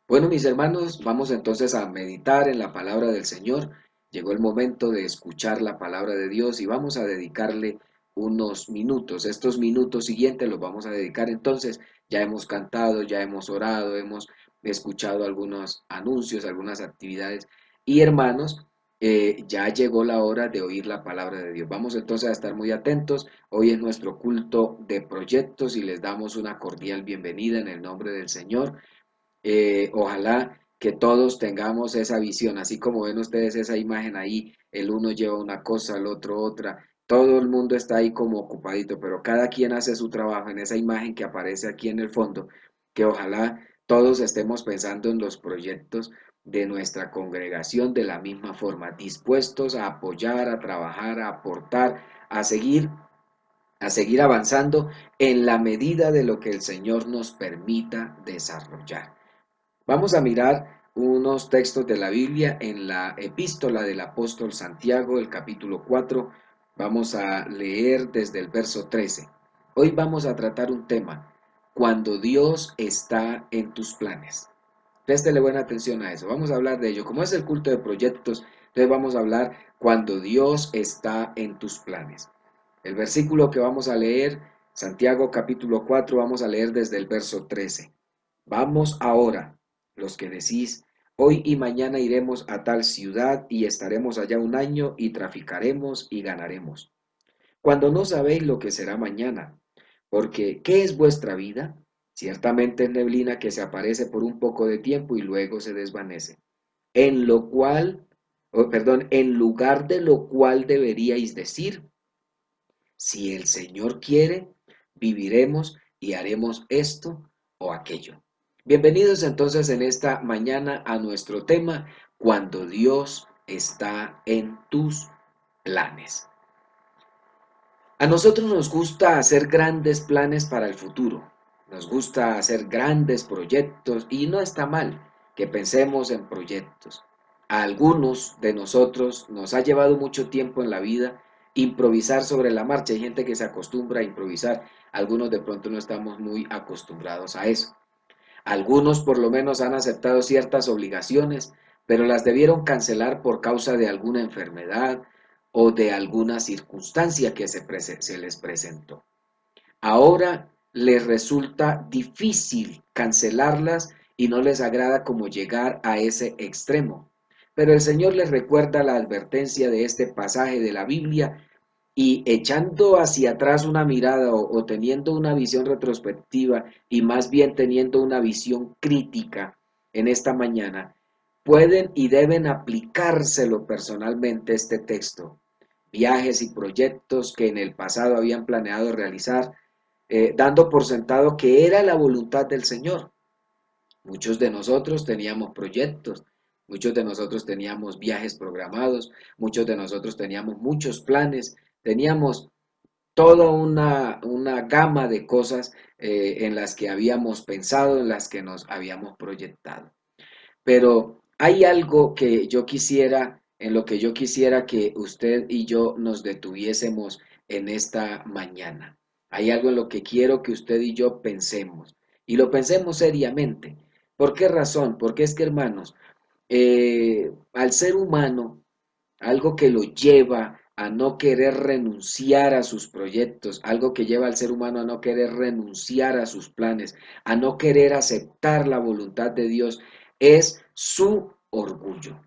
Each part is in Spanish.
Bueno, mis hermanos, vamos entonces a meditar en la palabra del Señor. Llegó el momento de escuchar la palabra de Dios y vamos a dedicarle unos minutos. Estos minutos siguientes los vamos a dedicar entonces. Ya hemos cantado, ya hemos orado, hemos escuchado algunos anuncios, algunas actividades. Y hermanos, ya llegó la hora de oír la palabra de Dios. Vamos entonces a estar muy atentos. Hoy es nuestro culto de proyectos y les damos una cordial bienvenida en el nombre del Señor. Ojalá que todos tengamos esa visión, así como ven ustedes esa imagen ahí, el uno lleva una cosa, el otro otra, todo el mundo está ahí como ocupadito, pero cada quien hace su trabajo en esa imagen que aparece aquí en el fondo, que ojalá todos estemos pensando en los proyectos de nuestra congregación de la misma forma, dispuestos a apoyar, a trabajar, a aportar, a seguir avanzando en la medida de lo que el Señor nos permita desarrollar. Vamos a mirar unos textos de la Biblia en la epístola del apóstol Santiago, el capítulo 4. Vamos a leer desde el verso 13. Hoy vamos a tratar un tema, cuando Dios está en tus planes. Préstele buena atención a eso. Vamos a hablar de ello. Como es el culto de proyectos, entonces vamos a hablar cuando Dios está en tus planes. El versículo que vamos a leer, Santiago capítulo 4, vamos a leer desde el verso 13. Vamos ahora, los que decís, hoy y mañana iremos a tal ciudad y estaremos allá un año y traficaremos y ganaremos. Cuando no sabéis lo que será mañana, porque ¿qué es vuestra vida? Ciertamente es neblina que se aparece por un poco de tiempo y luego se desvanece. En lo cual, perdón, en lugar de lo cual deberíais decir, si el Señor quiere, viviremos y haremos esto o aquello. Bienvenidos entonces en esta mañana a nuestro tema, cuando Dios está en tus planes. A nosotros nos gusta hacer grandes planes para el futuro, nos gusta hacer grandes proyectos y no está mal que pensemos en proyectos. A algunos de nosotros nos ha llevado mucho tiempo en la vida improvisar sobre la marcha. Hay gente que se acostumbra a improvisar, algunos de pronto no estamos muy acostumbrados a eso. Algunos por lo menos han aceptado ciertas obligaciones, pero las debieron cancelar por causa de alguna enfermedad o de alguna circunstancia que se les presentó. Ahora les resulta difícil cancelarlas y no les agrada como llegar a ese extremo. Pero el Señor les recuerda la advertencia de este pasaje de la Biblia y echando hacia atrás una mirada o teniendo una visión retrospectiva y más bien teniendo una visión crítica en esta mañana, pueden y deben aplicárselo personalmente este texto. Viajes y proyectos que en el pasado habían planeado realizar, dando por sentado que era la voluntad del Señor. Muchos de nosotros teníamos proyectos, muchos de nosotros teníamos viajes programados, muchos de nosotros teníamos muchos planes, teníamos toda una gama de cosas en las que habíamos pensado, en las que nos habíamos proyectado. Pero hay algo que yo quisiera, en lo que yo quisiera que usted y yo nos detuviésemos en esta mañana. Hay algo en lo que quiero que usted y yo pensemos. Y lo pensemos seriamente. ¿Por qué razón? Porque es que, hermanos, al ser humano, algo que lo lleva a no querer renunciar a sus proyectos, algo que lleva al ser humano a no querer renunciar a sus planes, a no querer aceptar la voluntad de Dios, es su orgullo.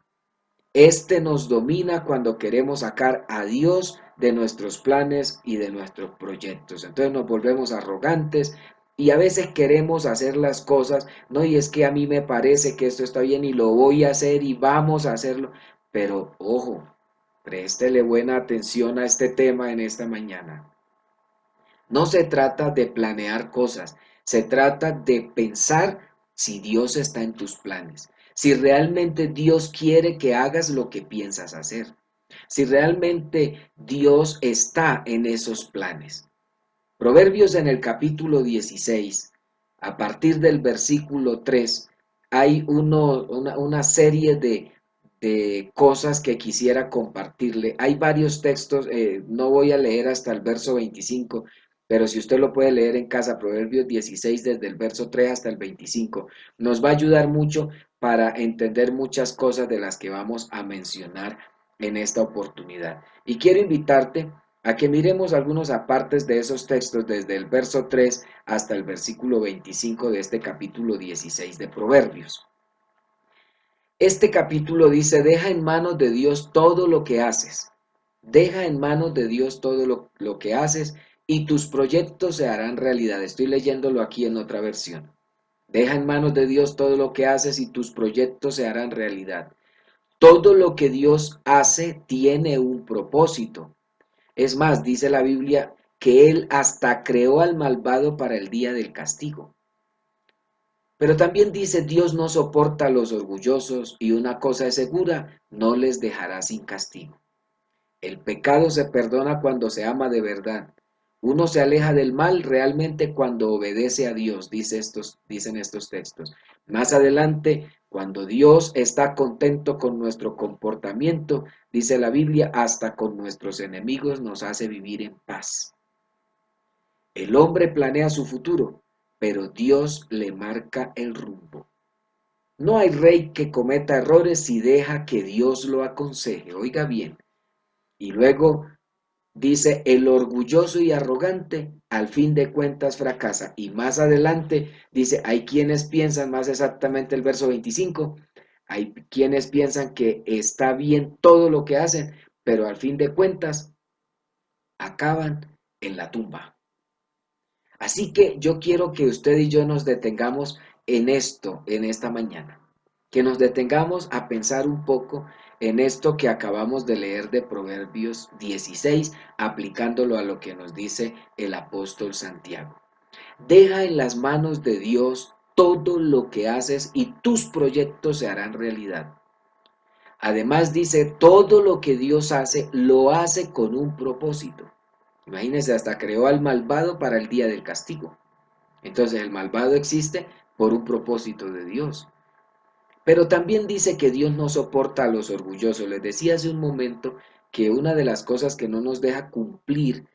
Este nos domina cuando queremos sacar a Dios de nuestros planes y de nuestros proyectos. Entonces nos volvemos arrogantes y a veces queremos hacer las cosas, no, y es que a mí me parece que esto está bien y lo voy a hacer y vamos a hacerlo, pero ojo, préstele buena atención a este tema en esta mañana. No se trata de planear cosas, se trata de pensar si Dios está en tus planes, si realmente Dios quiere que hagas lo que piensas hacer, si realmente Dios está en esos planes. Proverbios en el capítulo 16, a partir del versículo 3, hay una serie de cosas que quisiera compartirle. Hay varios textos, no voy a leer hasta el verso 25, pero si usted lo puede leer en casa, Proverbios 16 desde el verso 3 hasta el 25, nos va a ayudar mucho para entender muchas cosas de las que vamos a mencionar en esta oportunidad. Y quiero invitarte a que miremos algunos apartes de esos textos desde el verso 3 hasta el versículo 25 de este capítulo 16 de Proverbios. Este capítulo dice, deja en manos de Dios todo lo que haces. Deja en manos de Dios todo lo que haces y tus proyectos se harán realidad. Estoy leyéndolo aquí en otra versión. Deja en manos de Dios todo lo que haces y tus proyectos se harán realidad. Todo lo que Dios hace tiene un propósito. Es más, dice la Biblia que Él hasta creó al malvado para el día del castigo. Pero también dice, Dios no soporta a los orgullosos y una cosa es segura, no les dejará sin castigo. El pecado se perdona cuando se ama de verdad. Uno se aleja del mal realmente cuando obedece a Dios, dicen estos textos. Más adelante, cuando Dios está contento con nuestro comportamiento, dice la Biblia, hasta con nuestros enemigos nos hace vivir en paz. El hombre planea su futuro, pero Dios le marca el rumbo. No hay rey que cometa errores si deja que Dios lo aconseje. Oiga bien. Y luego dice, el orgulloso y arrogante al fin de cuentas fracasa. Y más adelante dice, hay quienes piensan, más exactamente el verso 25, hay quienes piensan que está bien todo lo que hacen, pero al fin de cuentas acaban en la tumba. Así que yo quiero que usted y yo nos detengamos en esto, en esta mañana. Que nos detengamos a pensar un poco en esto que acabamos de leer de Proverbios 16, aplicándolo a lo que nos dice el apóstol Santiago. Deja en las manos de Dios todo lo que haces y tus proyectos se harán realidad. Además dice, todo lo que Dios hace, lo hace con un propósito. Imagínense, hasta creó al malvado para el día del castigo. Entonces el malvado existe por un propósito de Dios. Pero también dice que Dios no soporta a los orgullosos. Les decía hace un momento que una de las cosas que no nos deja cumplir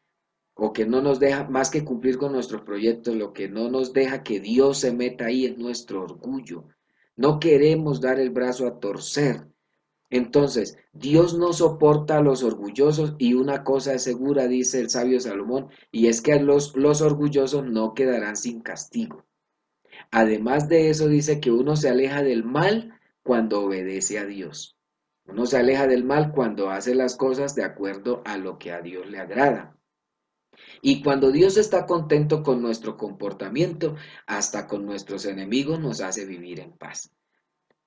o que no nos deja más que cumplir con nuestros proyectos, lo que no nos deja que Dios se meta ahí es nuestro orgullo. No queremos dar el brazo a torcer. Entonces, Dios no soporta a los orgullosos y una cosa es segura, dice el sabio Salomón, y es que los orgullosos no quedarán sin castigo. Además de eso, dice que uno se aleja del mal cuando obedece a Dios. Uno se aleja del mal cuando hace las cosas de acuerdo a lo que a Dios le agrada. Y cuando Dios está contento con nuestro comportamiento, hasta con nuestros enemigos nos hace vivir en paz.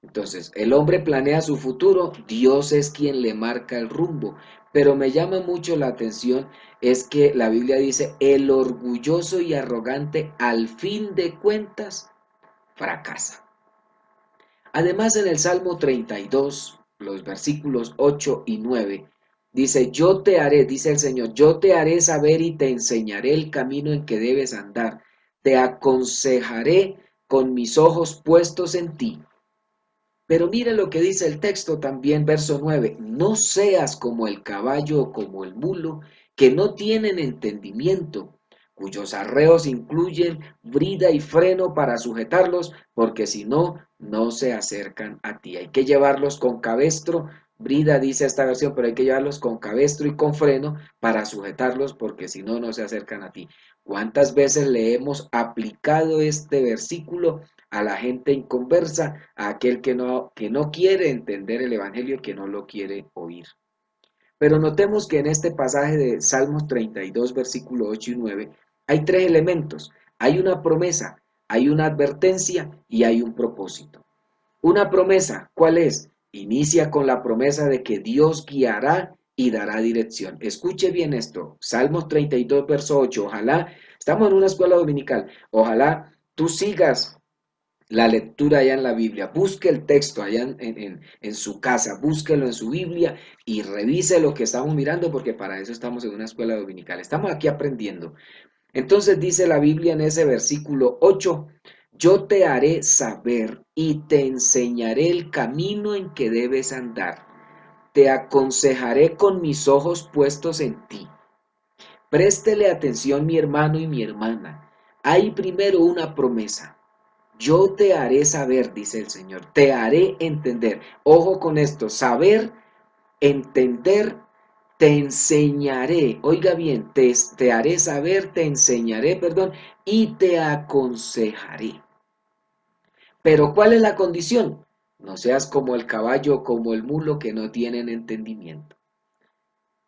Entonces, el hombre planea su futuro, Dios es quien le marca el rumbo. Pero me llama mucho la atención es que la Biblia dice, el orgulloso y arrogante al fin de cuentas fracasa. Además, en el Salmo 32, los versículos 8 y 9, dice, yo te haré, dice el Señor, yo te haré saber y te enseñaré el camino en que debes andar. Te aconsejaré con mis ojos puestos en ti. Pero mire lo que dice el texto también, verso 9, no seas como el caballo o como el mulo, que no tienen entendimiento, cuyos arreos incluyen brida y freno para sujetarlos, porque si no, no se acercan a ti. Hay que llevarlos con cabestro, brida dice esta versión, pero hay que llevarlos con cabestro y con freno para sujetarlos, porque si no, no se acercan a ti. ¿Cuántas veces le hemos aplicado este versículo a la gente inconversa, a aquel que no quiere entender el Evangelio, que no lo quiere oír? Pero notemos que en este pasaje de Salmos 32, versículo 8 y 9, hay tres elementos. Hay una promesa, hay una advertencia y hay un propósito. Una promesa, ¿cuál es? Inicia con la promesa de que Dios guiará y dará dirección. Escuche bien esto, Salmos 32, verso 8. Ojalá, estamos en una escuela dominical, ojalá tú sigas la lectura allá en la Biblia, busque el texto allá en su casa, búsquelo en su Biblia y revise lo que estamos mirando, porque para eso estamos en una escuela dominical, estamos aquí aprendiendo. Entonces dice la Biblia en ese versículo 8, yo te haré saber y te enseñaré el camino en que debes andar, te aconsejaré con mis ojos puestos en ti. Préstele atención mi hermano y mi hermana. Hay primero una promesa. Yo te haré saber, dice el Señor, te haré entender. Ojo con esto, saber, entender, te enseñaré. Oiga bien, te haré saber, te enseñaré, perdón, y te aconsejaré. Pero ¿cuál es la condición? No seas como el caballo o como el mulo que no tienen entendimiento.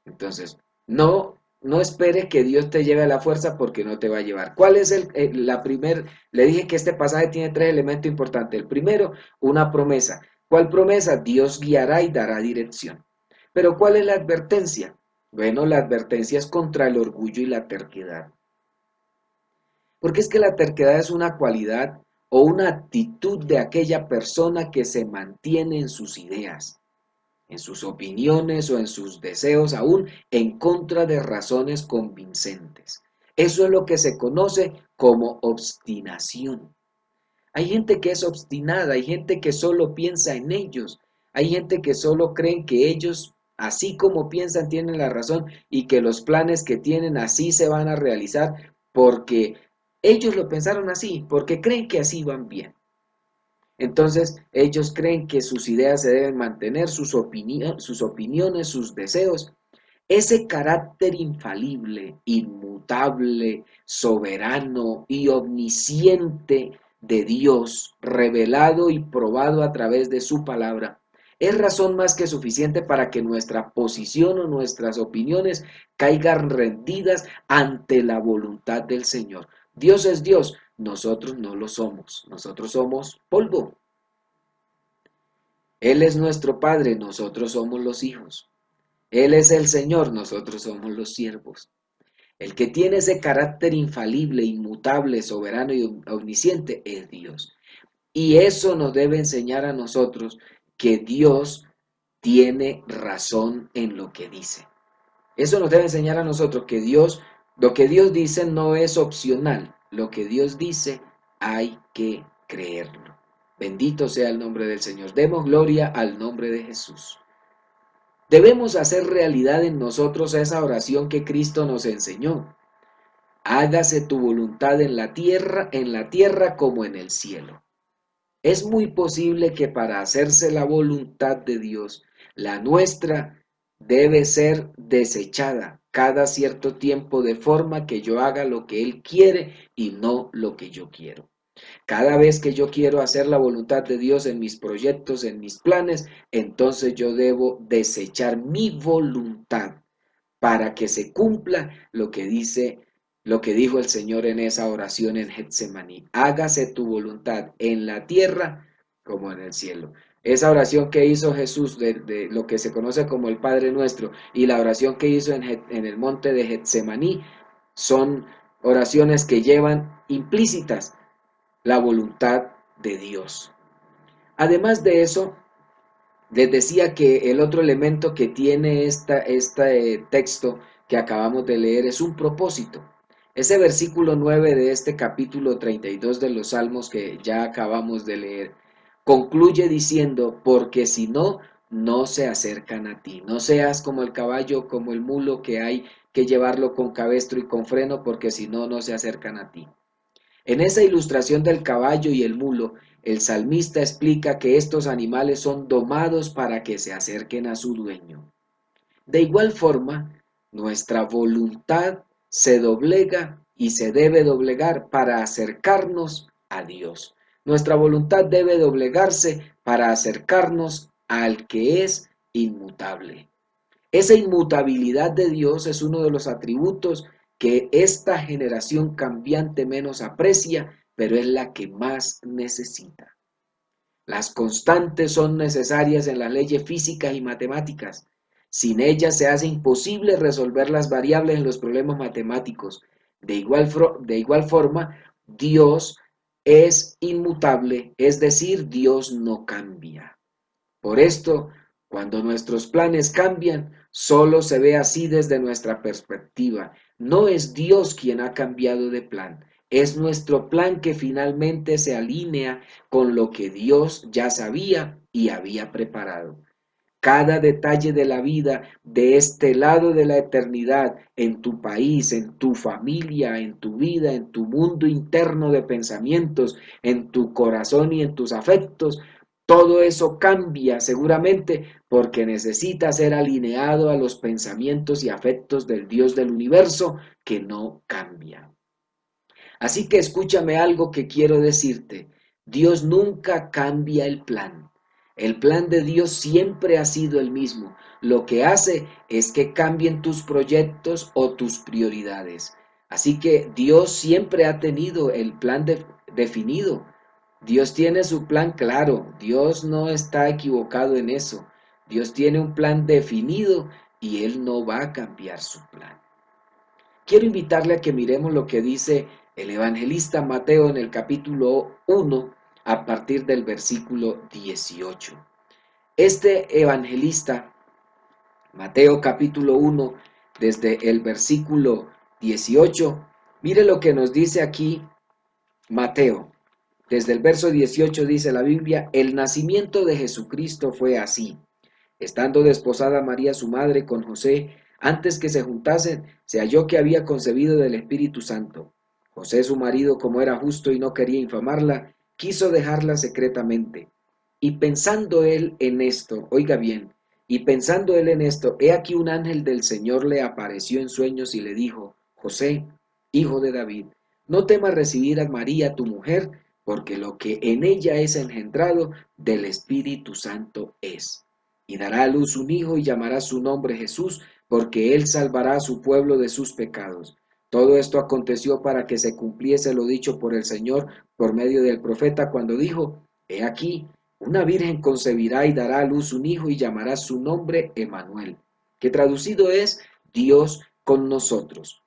Entonces, no espere que Dios te lleve a la fuerza porque no te va a llevar. ¿Cuál es la primer? Le dije que este pasaje tiene tres elementos importantes. El primero, una promesa. ¿Cuál promesa? Dios guiará y dará dirección. Pero ¿cuál es la advertencia? Bueno, la advertencia es contra el orgullo y la terquedad. Porque es que la terquedad es una cualidad o una actitud de aquella persona que se mantiene en sus ideas, en sus opiniones o en sus deseos, aún en contra de razones convincentes. Eso es lo que se conoce como obstinación. Hay gente que es obstinada, hay gente que solo piensa en ellos, hay gente que solo creen que ellos, así como piensan, tienen la razón y que los planes que tienen así se van a realizar porque ellos lo pensaron así, porque creen que así van bien. Entonces, ellos creen que sus ideas se deben mantener, sus opiniones, sus deseos. Ese carácter infalible, inmutable, soberano y omnisciente de Dios, revelado y probado a través de su palabra, es razón más que suficiente para que nuestra posición o nuestras opiniones caigan rendidas ante la voluntad del Señor. Dios es Dios, nosotros no lo somos, nosotros somos polvo. Él es nuestro Padre, nosotros somos los hijos. Él es el Señor, nosotros somos los siervos. El que tiene ese carácter infalible, inmutable, soberano y omnisciente es Dios. Y eso nos debe enseñar a nosotros que Dios tiene razón en lo que dice. Eso nos debe enseñar a nosotros que lo que Dios dice no es opcional. Lo que Dios dice hay que creerlo. Bendito sea el nombre del Señor. Demos gloria al nombre de Jesús. Debemos hacer realidad en nosotros esa oración que Cristo nos enseñó. Hágase tu voluntad en la tierra como en el cielo. Es muy posible que para hacerse la voluntad de Dios, la nuestra debe ser desechada cada cierto tiempo de forma que yo haga lo que Él quiere y no lo que yo quiero. Cada vez que yo quiero hacer la voluntad de Dios en mis proyectos, en mis planes, entonces yo debo desechar mi voluntad para que se cumpla lo que dijo el Señor en esa oración en Getsemaní. Hágase tu voluntad en la tierra como en el cielo. Esa oración que hizo Jesús de lo que se conoce como el Padre Nuestro y la oración que hizo en el monte de Getsemaní son oraciones que llevan implícitas la voluntad de Dios. Además de eso, les decía que el otro elemento que tiene este texto que acabamos de leer es un propósito. Ese versículo 9 de este capítulo 32 de los Salmos que ya acabamos de leer concluye diciendo, porque si no, no se acercan a ti. No seas como el caballo, como el mulo que hay que llevarlo con cabestro y con freno, porque si no, no se acercan a ti. En esa ilustración del caballo y el mulo, el salmista explica que estos animales son domados para que se acerquen a su dueño. De igual forma, nuestra voluntad se doblega y se debe doblegar para acercarnos a Dios. Nuestra voluntad debe doblegarse para acercarnos al que es inmutable. Esa inmutabilidad de Dios es uno de los atributos que esta generación cambiante menos aprecia, pero es la que más necesita. Las constantes son necesarias en las leyes físicas y matemáticas. Sin ellas se hace imposible resolver las variables en los problemas matemáticos. De igual forma, Dios es inmutable, es decir, Dios no cambia. Por esto, cuando nuestros planes cambian, solo se ve así desde nuestra perspectiva. No es Dios quien ha cambiado de plan, es nuestro plan que finalmente se alinea con lo que Dios ya sabía y había preparado. cada detalle de la vida de este lado de la eternidad, en tu país, en tu familia, en tu vida, en tu mundo interno de pensamientos, en tu corazón y en tus afectos. Todo eso cambia seguramente porque necesita ser alineado a los pensamientos y afectos del Dios del universo que no cambia. Así que escúchame algo que quiero decirte. Dios nunca cambia el plan. El plan de Dios siempre ha sido el mismo. Lo que hace es que cambien tus proyectos o tus prioridades. Así que Dios siempre ha tenido el plan definido. Dios tiene su plan claro. Dios no está equivocado en eso. Dios tiene un plan definido y Él no va a cambiar su plan. Quiero invitarle a que miremos lo que dice el evangelista Mateo en el capítulo 1 a partir del versículo 18. Este evangelista, Mateo capítulo 1, desde el versículo 18, mire lo que nos dice aquí Mateo. Desde el verso 18 dice la Biblia: el nacimiento de Jesucristo fue así. Estando desposada María su madre con José, antes que se juntasen, se halló que había concebido del Espíritu Santo. José su marido, como era justo y no quería infamarla, quiso dejarla secretamente. Y pensando él en esto, oiga bien, y pensando él en esto, he aquí un ángel del Señor le apareció en sueños y le dijo: José, hijo de David, no temas recibir a María tu mujer, porque lo que en ella es engendrado del Espíritu Santo es. Y dará a luz un hijo y llamará su nombre Jesús, porque él salvará a su pueblo de sus pecados. Todo esto aconteció para que se cumpliese lo dicho por el Señor por medio del profeta cuando dijo: He aquí, una virgen concebirá y dará a luz un hijo y llamará su nombre Emmanuel, que traducido es Dios con nosotros.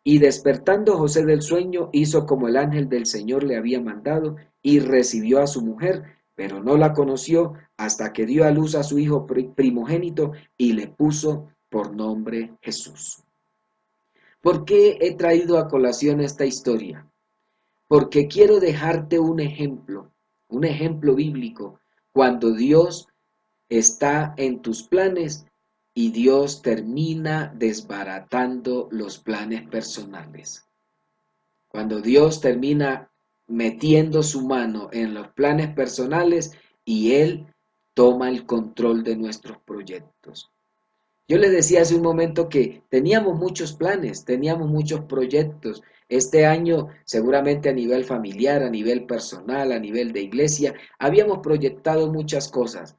Y despertando José del sueño, hizo como el ángel del Señor le había mandado y recibió a su mujer, pero no la conoció hasta que dio a luz a su hijo primogénito y le puso por nombre Jesús. ¿Por qué he traído a colación esta historia? Porque quiero dejarte un ejemplo bíblico, cuando Dios está en tus planes y Dios termina desbaratando los planes personales. Cuando Dios termina metiendo su mano en los planes personales y Él toma el control de nuestros proyectos. Yo les decía hace un momento que teníamos muchos planes, teníamos muchos proyectos. Este año, seguramente a nivel familiar, a nivel personal, a nivel de iglesia, habíamos proyectado muchas cosas,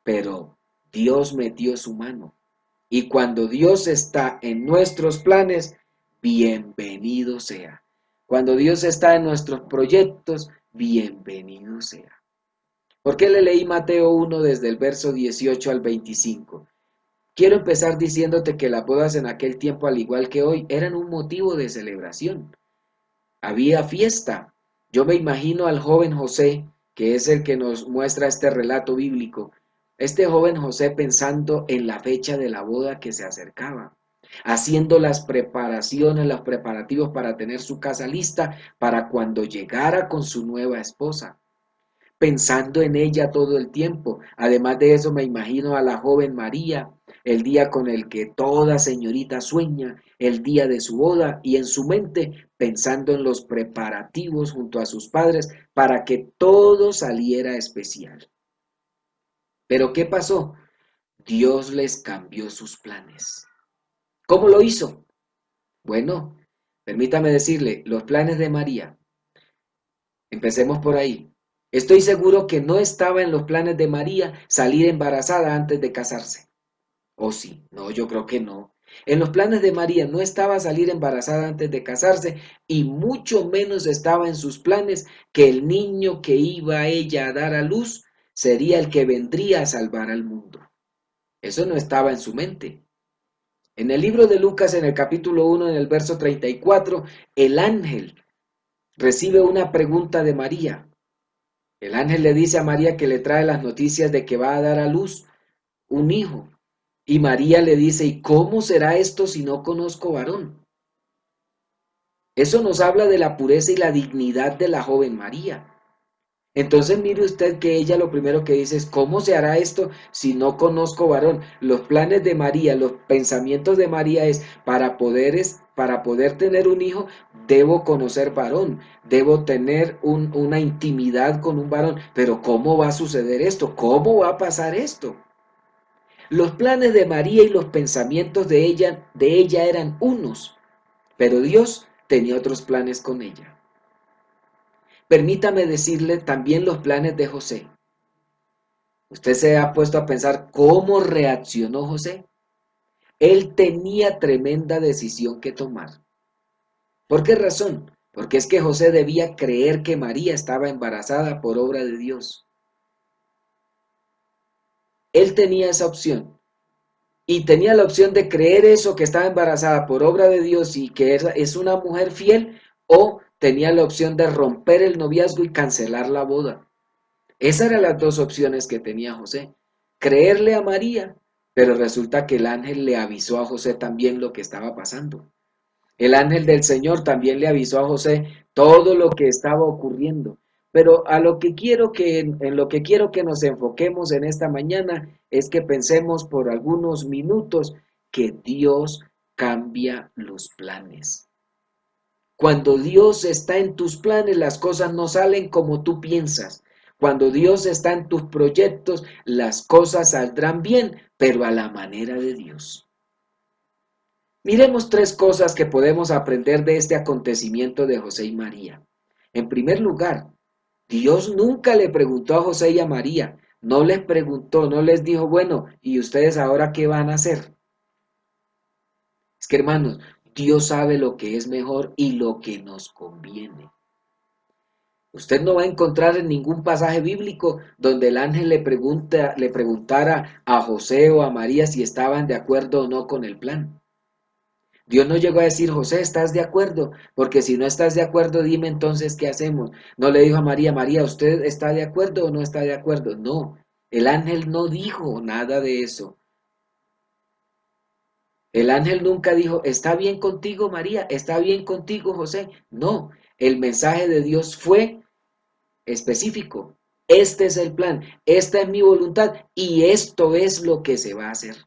pero Dios metió su mano. Y cuando Dios está en nuestros planes, bienvenido sea. Cuando Dios está en nuestros proyectos, bienvenido sea. ¿Por qué le leí Mateo 1 desde el verso 18 al 25? Quiero empezar diciéndote que las bodas en aquel tiempo, al igual que hoy, eran un motivo de celebración. Había fiesta. Yo me imagino al joven José, que es el que nos muestra este relato bíblico. Este joven José pensando en la fecha de la boda que se acercaba, haciendo las preparaciones, los preparativos para tener su casa lista para cuando llegara con su nueva esposa, pensando en ella todo el tiempo. Además de eso, me imagino a la joven María, el día con el que toda señorita sueña, el día de su boda, y en su mente pensando en los preparativos junto a sus padres para que todo saliera especial. Pero ¿qué pasó? Dios les cambió sus planes. ¿Cómo lo hizo? Bueno, permítame decirle, los planes de María. Empecemos por ahí. Estoy seguro que no estaba en los planes de María salir embarazada antes de casarse. ¿O sí? No, yo creo que no. En los planes de María no estaba salir embarazada antes de casarse y mucho menos estaba en sus planes que el niño que iba ella a dar a luz sería el que vendría a salvar al mundo. Eso no estaba en su mente. En el libro de Lucas, en el capítulo 1, en el verso 34, el ángel recibe una pregunta de María. El ángel le dice a María que le trae las noticias de que va a dar a luz un hijo. Y María le dice: ¿y cómo será esto si no conozco varón? Eso nos habla de la pureza y la dignidad de la joven María. Entonces mire usted que ella lo primero que dice es, ¿cómo se hará esto si no conozco varón? Los planes de María, los pensamientos de María es para poder tener un hijo, debo conocer varón, debo tener una intimidad con un varón. Pero ¿cómo va a suceder esto? ¿Cómo va a pasar esto? Los planes de María y los pensamientos de ella eran unos, pero Dios tenía otros planes con ella. Permítame decirle también los planes de José. ¿Usted se ha puesto a pensar cómo reaccionó José? Él tenía tremenda decisión que tomar. ¿Por qué razón? Porque es que José debía creer que María estaba embarazada por obra de Dios. Él tenía esa opción. Y tenía la opción de creer eso, que estaba embarazada por obra de Dios y que es una mujer fiel, o tenía la opción de romper el noviazgo y cancelar la boda. Esas eran las dos opciones que tenía José. Creerle a María, pero resulta que el ángel le avisó a José también lo que estaba pasando. El ángel del Señor también le avisó a José todo lo que estaba ocurriendo. Pero a lo que quiero en lo que quiero que nos enfoquemos en esta mañana es que pensemos por algunos minutos que Dios cambia los planes. Cuando Dios está en tus planes, las cosas no salen como tú piensas. Cuando Dios está en tus proyectos, las cosas saldrán bien, pero a la manera de Dios. Miremos tres cosas que podemos aprender de este acontecimiento de José y María. En primer lugar, Dios nunca le preguntó a José y a María, no les preguntó, no les dijo, bueno, ¿y ustedes ahora qué van a hacer? Es que hermanos, Dios sabe lo que es mejor y lo que nos conviene. Usted no va a encontrar en ningún pasaje bíblico donde el ángel le preguntara a José o a María si estaban de acuerdo o no con el plan. Dios no llegó a decir, José, ¿estás de acuerdo? Porque si no estás de acuerdo, dime entonces qué hacemos. No le dijo a María, María, ¿usted está de acuerdo o no está de acuerdo? No, el ángel no dijo nada de eso. El ángel nunca dijo, ¿está bien contigo, María? ¿Está bien contigo, José? No, el mensaje de Dios fue específico. Este es el plan, esta es mi voluntad y esto es lo que se va a hacer.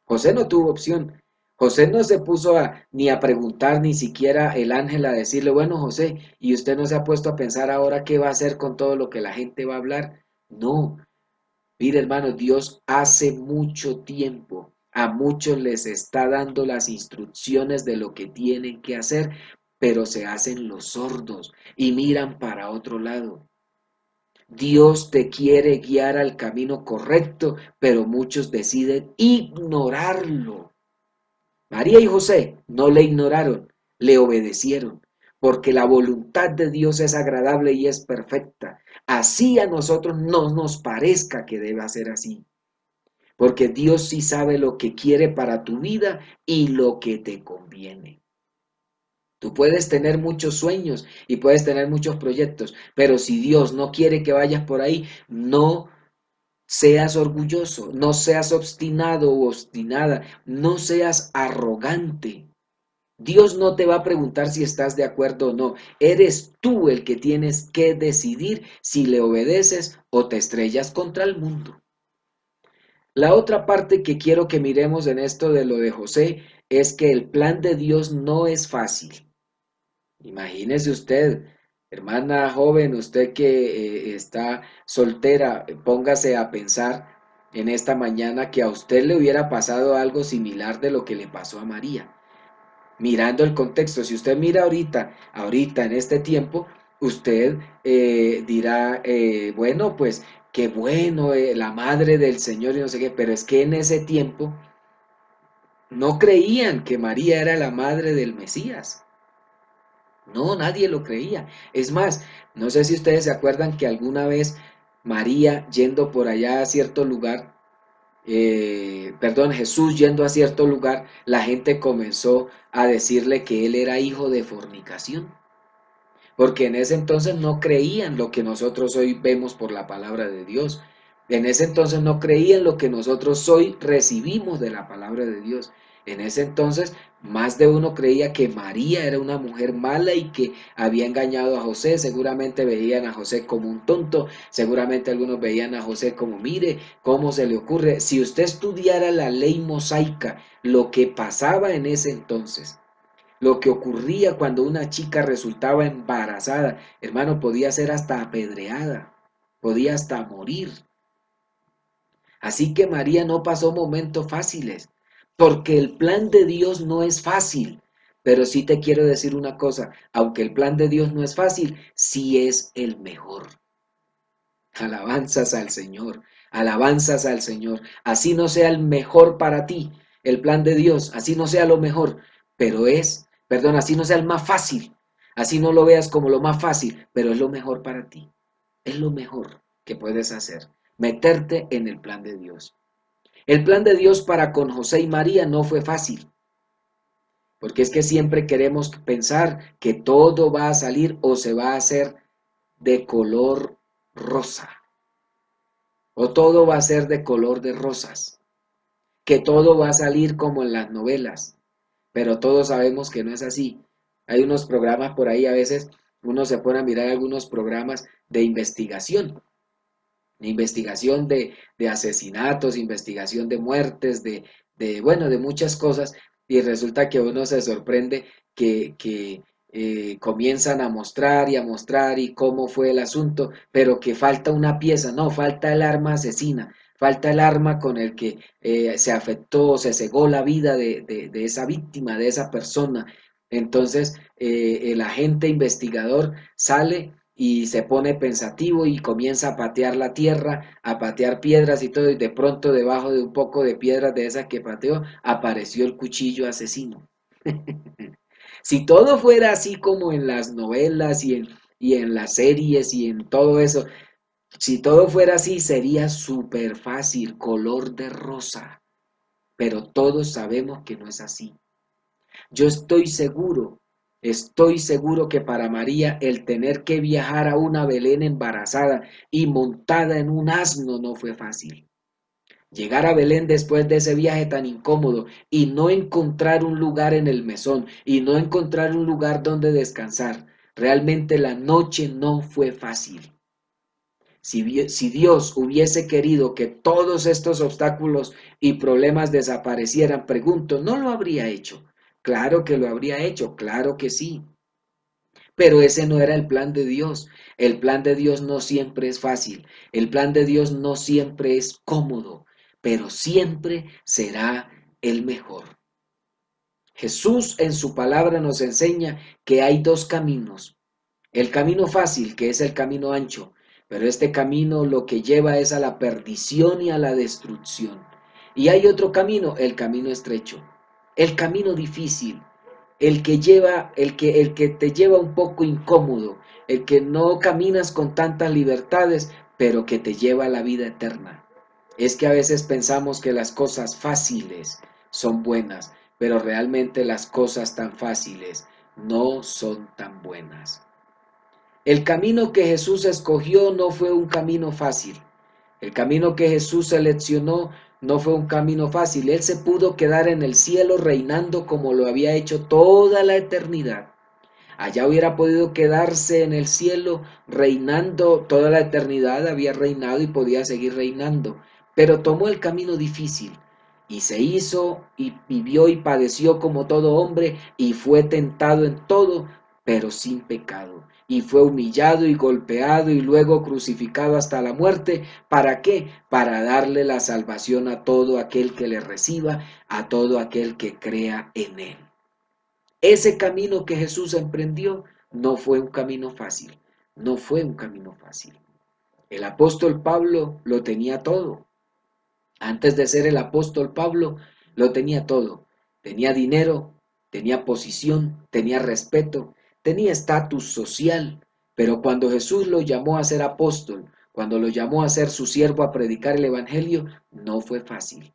José no tuvo opción. José no se puso ni a preguntar, ni siquiera el ángel a decirle, bueno, José, ¿y usted no se ha puesto a pensar ahora qué va a hacer con todo lo que la gente va a hablar? No, mire hermano, Dios hace mucho tiempo a muchos les está dando las instrucciones de lo que tienen que hacer, pero se hacen los sordos y miran para otro lado. Dios te quiere guiar al camino correcto, pero muchos deciden ignorarlo. María y José no le ignoraron, le obedecieron, porque la voluntad de Dios es agradable y es perfecta. Así a nosotros no nos parezca que deba ser así, porque Dios sí sabe lo que quiere para tu vida y lo que te conviene. Tú puedes tener muchos sueños y puedes tener muchos proyectos, pero si Dios no quiere que vayas por ahí, no seas orgulloso, no seas obstinado o obstinada, no seas arrogante. Dios no te va a preguntar si estás de acuerdo o no. Eres tú el que tienes que decidir si le obedeces o te estrellas contra el mundo. La otra parte que quiero que miremos en esto de lo de José es que el plan de Dios no es fácil. Imagínese usted, hermana joven, usted que está soltera, póngase a pensar en esta mañana que a usted le hubiera pasado algo similar de lo que le pasó a María. Mirando el contexto, si usted mira ahorita en este tiempo, usted dirá, bueno, pues qué bueno, la madre del Señor y no sé qué, pero es que en ese tiempo no creían que María era la madre del Mesías. No, nadie lo creía. Es más, no sé si ustedes se acuerdan que alguna vez María yendo por allá a cierto lugar, perdón, Jesús yendo a cierto lugar, la gente comenzó a decirle que él era hijo de fornicación, porque en ese entonces no creían lo que nosotros hoy vemos por la palabra de Dios. En ese entonces no creían lo que nosotros hoy recibimos de la palabra de Dios. En ese entonces, más de uno creía que María era una mujer mala y que había engañado a José. Seguramente veían a José como un tonto, seguramente algunos veían a José como, mire, ¿cómo se le ocurre? Si usted estudiara la ley mosaica, lo que pasaba en ese entonces, lo que ocurría cuando una chica resultaba embarazada, hermano, podía ser hasta apedreada, podía hasta morir. Así que María no pasó momentos fáciles, porque el plan de Dios no es fácil. Pero sí te quiero decir una cosa, aunque el plan de Dios no es fácil, sí es el mejor. Alabanzas al Señor, alabanzas al Señor. Así no sea el mejor para ti, el plan de Dios, así no sea lo mejor, pero perdón, así no sea el más fácil, así no lo veas como lo más fácil, pero es lo mejor para ti, es lo mejor que puedes hacer, meterte en el plan de Dios. El plan de Dios para con José y María no fue fácil, porque es que siempre queremos pensar que todo va a salir o se va a hacer de color rosa, o todo va a ser de color de rosas, que todo va a salir como en las novelas, pero todos sabemos que no es así. Hay unos programas por ahí, a veces uno se pone a mirar algunos programas de investigación de asesinatos, investigación de muertes, bueno, de muchas cosas, y resulta que uno se sorprende que comienzan a mostrar y a mostrar y cómo fue el asunto, pero que falta una pieza, no, falta el arma asesina, falta el arma con el que se afectó, se cegó la vida de esa víctima, de esa persona. Entonces, el agente investigador sale y se pone pensativo y comienza a patear la tierra, a patear piedras y todo, y de pronto debajo de un poco de piedras de esas que pateó, apareció el cuchillo asesino. Si todo fuera así como en las novelas y en las series y en todo eso, si todo fuera así sería súper fácil, color de rosa, pero todos sabemos que no es así. Yo estoy seguro que para María el tener que viajar a una Belén embarazada y montada en un asno no fue fácil. Llegar a Belén después de ese viaje tan incómodo y no encontrar un lugar en el mesón y no encontrar un lugar donde descansar. Realmente la noche no fue fácil. Si Dios hubiese querido que todos estos obstáculos y problemas desaparecieran, pregunto, ¿no lo habría hecho? Claro que lo habría hecho, claro que sí. Pero ese no era el plan de Dios. El plan de Dios no siempre es fácil. El plan de Dios no siempre es cómodo, pero siempre será el mejor. Jesús en su palabra nos enseña que hay dos caminos. El camino fácil, que es el camino ancho, pero este camino lo que lleva es a la perdición y a la destrucción. Y hay otro camino, el camino estrecho, el camino difícil, el que te lleva un poco incómodo, el que no caminas con tantas libertades, pero que te lleva a la vida eterna. Es que a veces pensamos que las cosas fáciles son buenas, pero realmente las cosas tan fáciles no son tan buenas. El camino que Jesús escogió no fue un camino fácil. El camino que Jesús seleccionó no fue un camino fácil. Él se pudo quedar en el cielo reinando como lo había hecho toda la eternidad. Allá hubiera podido quedarse en el cielo reinando toda la eternidad, había reinado y podía seguir reinando, pero tomó el camino difícil y se hizo y vivió y padeció como todo hombre y fue tentado en todo, pero sin pecado. Y fue humillado y golpeado y luego crucificado hasta la muerte. ¿Para qué? Para darle la salvación a todo aquel que le reciba, a todo aquel que crea en él. Ese camino que Jesús emprendió no fue un camino fácil, no fue un camino fácil. El apóstol Pablo lo tenía todo. Antes de ser el apóstol Pablo, lo tenía todo. Tenía dinero, tenía posición, tenía respeto, tenía estatus social. Pero cuando Jesús lo llamó a ser apóstol, cuando lo llamó a ser su siervo a predicar el evangelio, no fue fácil.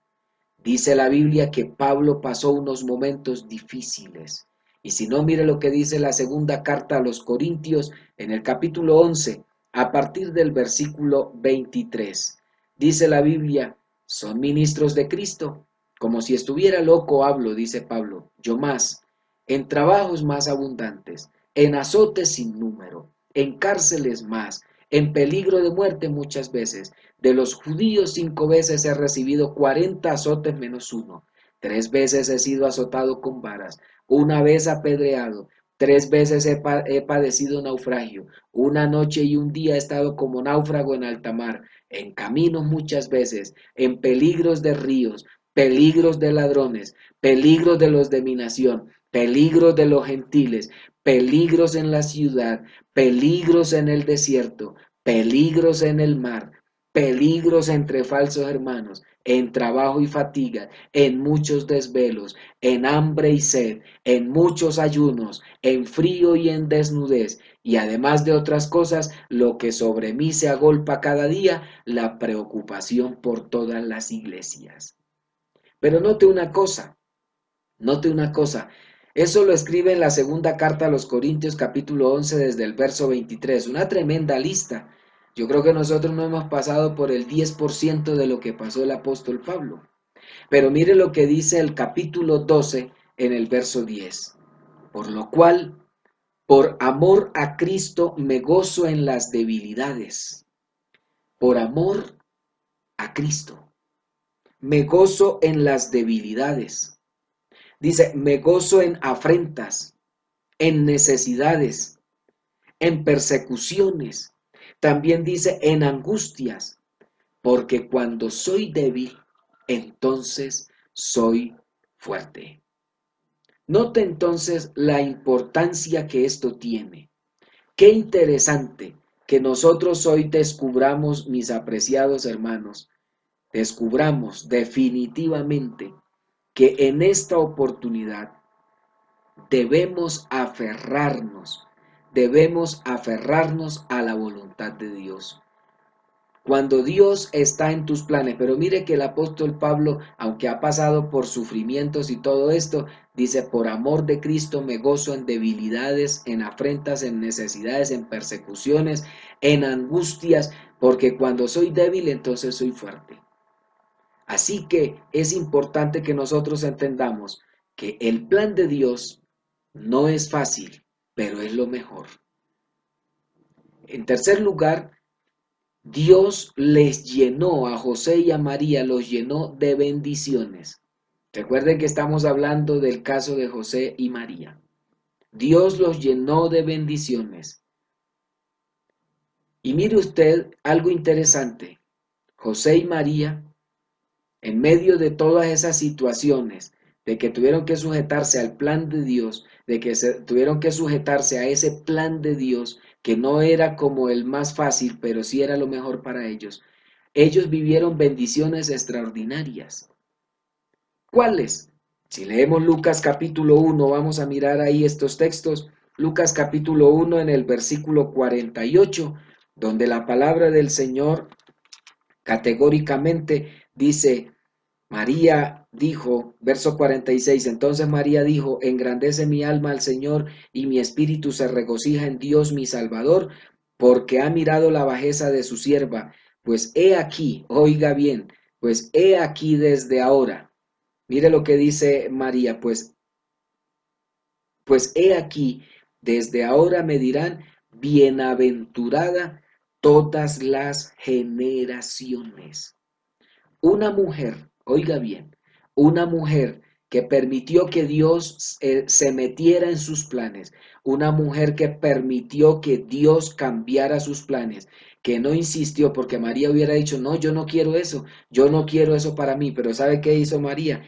Dice la Biblia que Pablo pasó unos momentos difíciles. Y si no, mire lo que dice la segunda carta a los Corintios en el capítulo 11, a partir del versículo 23. Dice la Biblia, son ministros de Cristo, Como si estuviera loco hablo, dice Pablo, yo más, en trabajos más abundantes, en azotes sin número, en cárceles más, en peligro de muerte muchas veces. De los judíos 5 veces he recibido 40 azotes menos uno. 3 veces he sido azotado con varas, una vez apedreado, 3 veces he padecido naufragio, una noche y un día he estado como náufrago en alta mar, en caminos muchas veces, en peligros de ríos, peligros de ladrones, peligros de los de mi nación, peligros de los gentiles, peligros en la ciudad, peligros en el desierto, peligros en el mar, peligros entre falsos hermanos, en trabajo y fatiga, en muchos desvelos, en hambre y sed, en muchos ayunos, en frío y en desnudez, y además de otras cosas, lo que sobre mí se agolpa cada día, la preocupación por todas las iglesias. Pero note una cosa, eso lo escribe en la segunda carta a los Corintios capítulo 11 desde el verso 23, una tremenda lista. Yo creo que nosotros no hemos pasado por el 10% de lo que pasó el apóstol Pablo. Pero mire lo que dice el capítulo 12 en el verso 10. Por lo cual, por amor a Cristo me gozo en las debilidades. Por amor a Cristo me gozo en las debilidades. Dice, me gozo en afrentas, en necesidades, en persecuciones. También dice en angustias, porque cuando soy débil, entonces soy fuerte. Note entonces la importancia que esto tiene. Qué interesante que nosotros hoy descubramos, mis apreciados hermanos, descubramos definitivamente que en esta oportunidad debemos aferrarnos a la voluntad de Dios. Cuando Dios está en tus planes, pero mire que el apóstol Pablo, aunque ha pasado por sufrimientos y todo esto, dice, por amor de Cristo me gozo en debilidades, en afrentas, en necesidades, en persecuciones, en angustias, porque cuando soy débil, entonces soy fuerte. Así que es importante que nosotros entendamos que el plan de Dios no es fácil, pero es lo mejor. En tercer lugar, Dios les llenó a José y a María, los llenó de bendiciones. Recuerden que estamos hablando del caso de José y María. Dios los llenó de bendiciones. Y mire usted algo interesante. José y María, en medio de todas esas situaciones, de que tuvieron que sujetarse al plan de Dios, de que tuvieron que sujetarse a ese plan de Dios, que no era como el más fácil, pero sí era lo mejor para ellos. Ellos vivieron bendiciones extraordinarias. ¿Cuáles? Si leemos Lucas capítulo 1, vamos a mirar ahí estos textos. Lucas capítulo 1 en el versículo 48, donde la palabra del Señor categóricamente dice, María dijo, verso 46, entonces María dijo, engrandece mi alma al Señor y mi espíritu se regocija en Dios mi Salvador, porque ha mirado la bajeza de su sierva, pues he aquí, oiga bien, pues he aquí desde ahora. Mire lo que dice María, pues he aquí, desde ahora me dirán, bienaventurada todas las generaciones. Una mujer, oiga bien, una mujer que permitió que Dios se metiera en sus planes, una mujer que permitió que Dios cambiara sus planes, que no insistió porque María hubiera dicho, no, yo no quiero eso para mí, pero ¿sabe qué hizo María?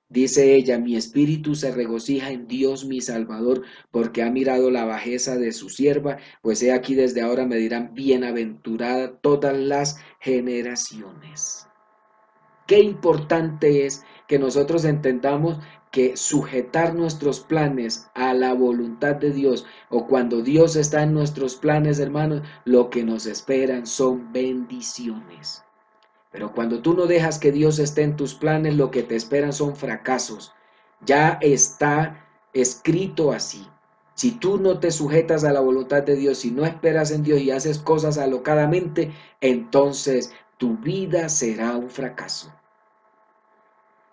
Dice ella, mi espíritu se regocija en Dios mi Salvador, porque ha mirado la bajeza de su sierva, pues he aquí desde ahora me dirán bienaventurada todas las generaciones. Qué importante es que nosotros entendamos que sujetar nuestros planes a la voluntad de Dios o cuando Dios está en nuestros planes, hermanos, lo que nos esperan son bendiciones. Pero cuando tú no dejas que Dios esté en tus planes, lo que te esperan son fracasos. Ya está escrito así. Si tú no te sujetas a la voluntad de Dios, si no esperas en Dios y haces cosas alocadamente, entonces tu vida será un fracaso.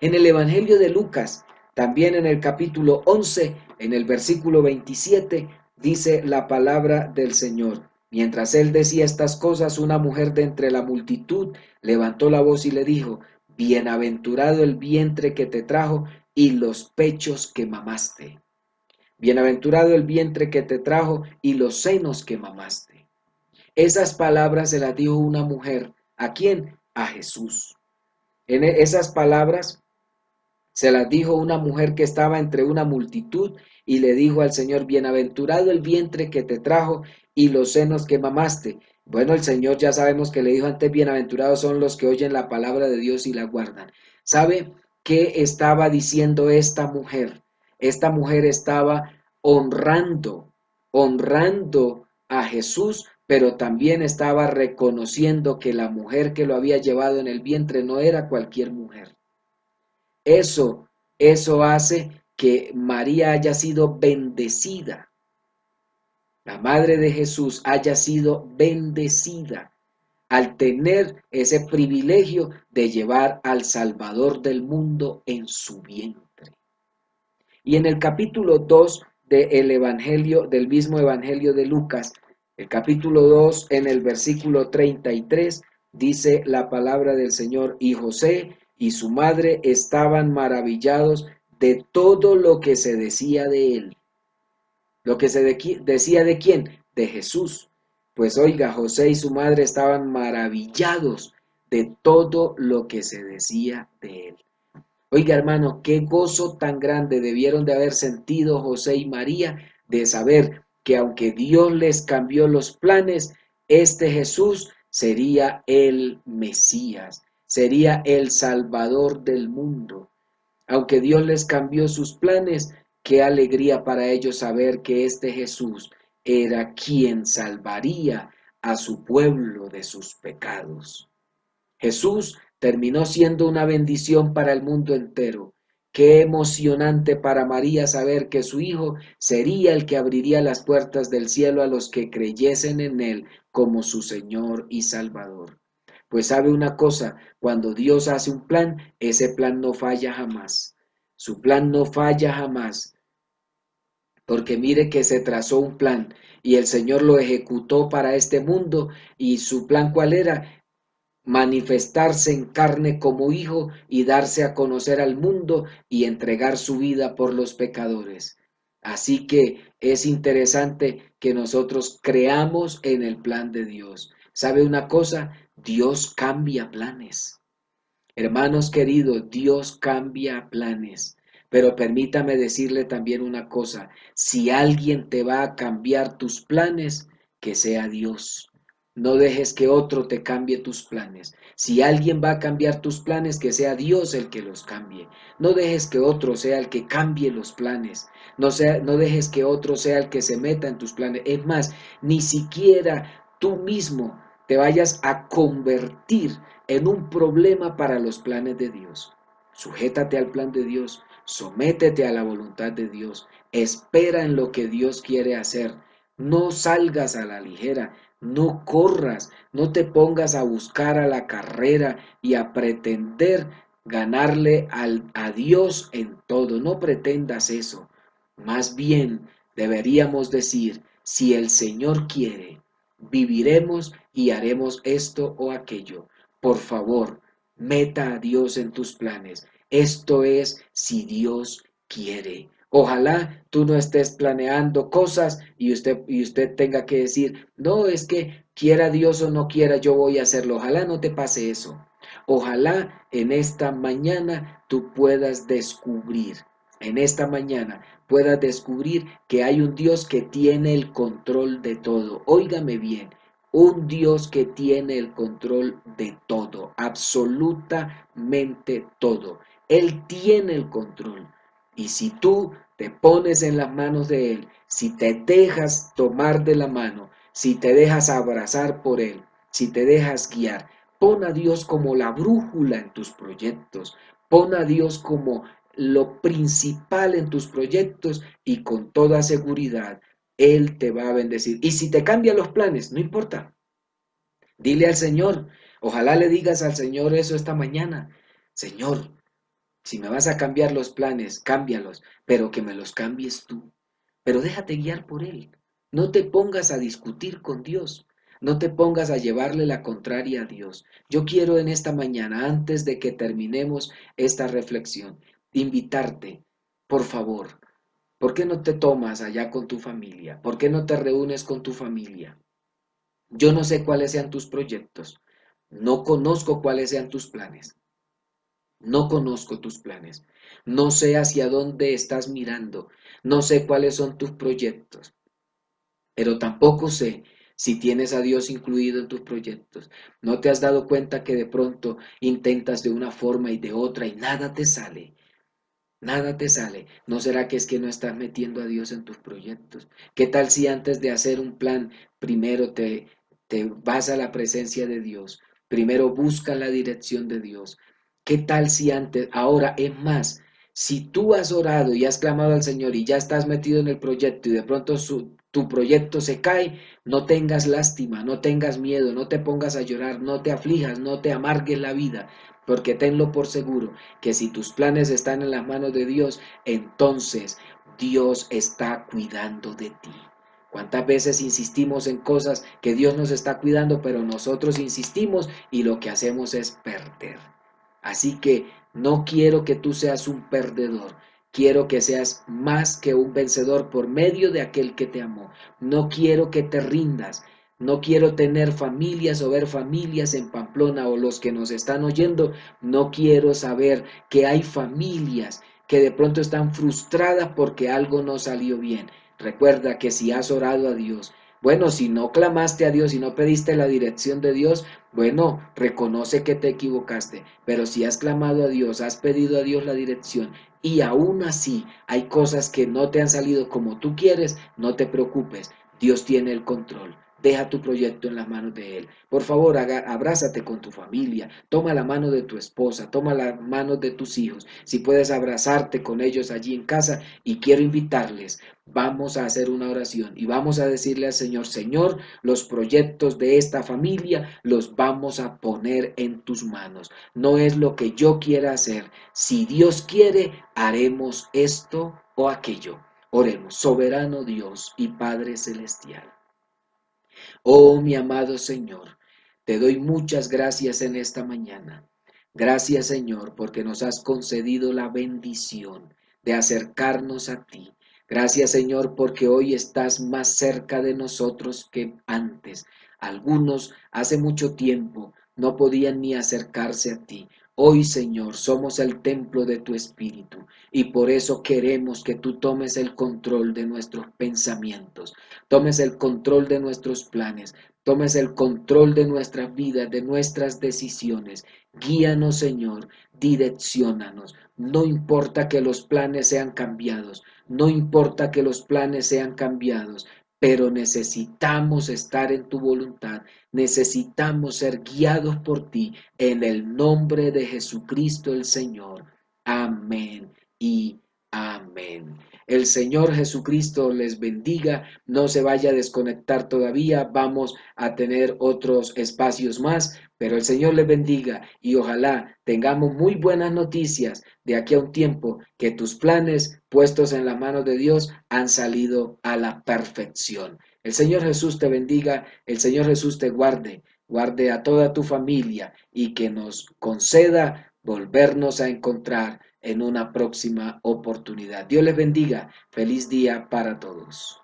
En el Evangelio de Lucas, también en el capítulo 11, en el versículo 27, dice la palabra del Señor. Mientras él decía estas cosas, una mujer de entre la multitud levantó la voz y le dijo: Bienaventurado el vientre que te trajo y los pechos que mamaste. Bienaventurado el vientre que te trajo y los senos que mamaste. Esas palabras se las dijo una mujer. ¿A quién? A Jesús. En esas palabras se las dijo una mujer que estaba entre una multitud y le dijo al Señor: Bienaventurado el vientre que te trajo y los senos que mamaste. Bueno, el Señor ya sabemos que le dijo antes: bienaventurados son los que oyen la palabra de Dios y la guardan. ¿Sabe qué estaba diciendo esta mujer? Esta mujer estaba honrando a Jesús, pero también estaba reconociendo que la mujer que lo había llevado en el vientre no era cualquier mujer. Eso, eso hace que María haya sido bendecida. La madre de Jesús haya sido bendecida al tener ese privilegio de llevar al Salvador del mundo en su vientre. Y en el capítulo 2 del Evangelio, del mismo Evangelio de Lucas, el capítulo 2 en el versículo 33, dice la palabra del Señor: y José y su madre estaban maravillados de todo lo que se decía de él. Lo que se decía de quién, de Jesús. Pues oiga, José y su madre estaban maravillados de todo lo que se decía de él. Oiga, hermano, qué gozo tan grande debieron de haber sentido José y María de saber que aunque Dios les cambió los planes, este Jesús sería el Mesías, sería el Salvador del mundo. Aunque Dios les cambió sus planes, qué alegría para ellos saber que este Jesús era quien salvaría a su pueblo de sus pecados. Jesús terminó siendo una bendición para el mundo entero. Qué emocionante para María saber que su hijo sería el que abriría las puertas del cielo a los que creyesen en él como su Señor y Salvador. Pues sabe una cosa, cuando Dios hace un plan, ese plan no falla jamás. Su plan no falla jamás, porque mire que se trazó un plan y el Señor lo ejecutó para este mundo. ¿Y su plan cuál era? Manifestarse en carne como hijo y darse a conocer al mundo y entregar su vida por los pecadores. Así que es interesante que nosotros creamos en el plan de Dios. ¿Sabe una cosa? Dios cambia planes. Hermanos queridos, Dios cambia planes. Pero permítame decirle también una cosa: si alguien te va a cambiar tus planes, que sea Dios. No dejes que otro te cambie tus planes. Si alguien va a cambiar tus planes, que sea Dios el que los cambie. No dejes que otro sea el que cambie los planes. No dejes que otro sea el que se meta en tus planes. Es más, ni siquiera tú mismo te vayas a convertir en un problema para los planes de Dios. Sujétate al plan de Dios, sométete a la voluntad de Dios, espera en lo que Dios quiere hacer. No salgas a la ligera, no corras, no te pongas a buscar a la carrera y a pretender ganarle a Dios en todo. No pretendas eso. Más bien deberíamos decir: si el Señor quiere, viviremos y haremos esto o aquello. Por favor, meta a Dios en tus planes. Esto es si Dios quiere. Ojalá tú no estés planeando cosas y usted tenga que decir: no, es que quiera Dios o no quiera, yo voy a hacerlo. Ojalá no te pase eso. Ojalá en esta mañana tú puedas descubrir, en esta mañana puedas descubrir que hay un Dios que tiene el control de todo. Óigame bien, un Dios que tiene el control de todo, absolutamente todo. Él tiene el control. Y si tú te pones en las manos de Él, si te dejas tomar de la mano, si te dejas abrazar por Él, si te dejas guiar, pon a Dios como la brújula en tus proyectos, pon a Dios como lo principal en tus proyectos y con toda seguridad Él te va a bendecir. Y si te cambia los planes, no importa. Dile al Señor, ojalá le digas al Señor eso esta mañana: Señor, Si me vas a cambiar los planes, cámbialos, pero que me los cambies tú. Pero déjate guiar por Él. No te pongas a discutir con Dios. No te pongas a llevarle la contraria a Dios. Yo quiero en esta mañana, antes de que terminemos esta reflexión, invitarte, por favor, ¿por qué no te tomas allá con tu familia? ¿Por qué no te reúnes con tu familia? Yo no sé cuáles sean tus proyectos. No conozco cuáles sean tus planes. No conozco tus planes. No sé hacia dónde estás mirando. No sé cuáles son tus proyectos. Pero tampoco sé si tienes a Dios incluido en tus proyectos. ¿No te has dado cuenta que de pronto intentas de una forma y de otra y nada te sale? Nada te sale. ¿No será que es que no estás metiendo a Dios en tus proyectos? ¿Qué tal si antes de hacer un plan, primero te vas a la presencia de Dios? Primero busca la dirección de Dios. ¿Qué tal si antes, ahora es más, si tú has orado y has clamado al Señor y ya estás metido en el proyecto y de pronto tu proyecto se cae, no tengas lástima, no tengas miedo, no te pongas a llorar, no te aflijas, no te amargues la vida, porque tenlo por seguro que si tus planes están en las manos de Dios, entonces Dios está cuidando de ti. ¿Cuántas veces insistimos en cosas que Dios nos está cuidando, pero nosotros insistimos y lo que hacemos es perder? Así que no quiero que tú seas un perdedor. Quiero que seas más que un vencedor por medio de aquel que te amó. No quiero que te rindas. No quiero tener familias o ver familias en Pamplona o los que nos están oyendo. No quiero saber que hay familias que de pronto están frustradas porque algo no salió bien. Recuerda que si has orado a Dios, bueno, si no clamaste a Dios y no pediste la dirección de Dios, bueno, reconoce que te equivocaste, pero si has clamado a Dios, has pedido a Dios la dirección y aún así hay cosas que no te han salido como tú quieres, no te preocupes, Dios tiene el control. Deja tu proyecto en las manos de Él. Por favor, abrázate con tu familia, toma la mano de tu esposa, toma la mano de tus hijos. Si puedes abrazarte con ellos allí en casa y quiero invitarles, vamos a hacer una oración y vamos a decirle al Señor, Señor, los proyectos de esta familia los vamos a poner en tus manos. No es lo que yo quiera hacer. Si Dios quiere, haremos esto o aquello. Oremos, soberano Dios y Padre Celestial. Oh, mi amado Señor, te doy muchas gracias en esta mañana. Gracias, Señor, porque nos has concedido la bendición de acercarnos a ti. Gracias, Señor, porque hoy estás más cerca de nosotros que antes. Algunos hace mucho tiempo no podían ni acercarse a ti. Hoy, Señor, somos el templo de tu Espíritu y por eso queremos que tú tomes el control de nuestros pensamientos, tomes el control de nuestros planes, tomes el control de nuestras vidas, de nuestras decisiones. Guíanos, Señor, direcciónanos. No importa que los planes sean cambiados, no importa que los planes sean cambiados, pero necesitamos estar en tu voluntad, necesitamos ser guiados por ti en el nombre de Jesucristo el Señor. Amén y amén. El Señor Jesucristo les bendiga. No se vaya a desconectar todavía. Vamos a tener otros espacios más, pero el Señor les bendiga y ojalá tengamos muy buenas noticias de aquí a un tiempo que tus planes puestos en las manos de Dios han salido a la perfección. El Señor Jesús te bendiga, el Señor Jesús te guarde, guarde a toda tu familia y que nos conceda volvernos a encontrar en una próxima oportunidad. Dios les bendiga. Feliz día para todos.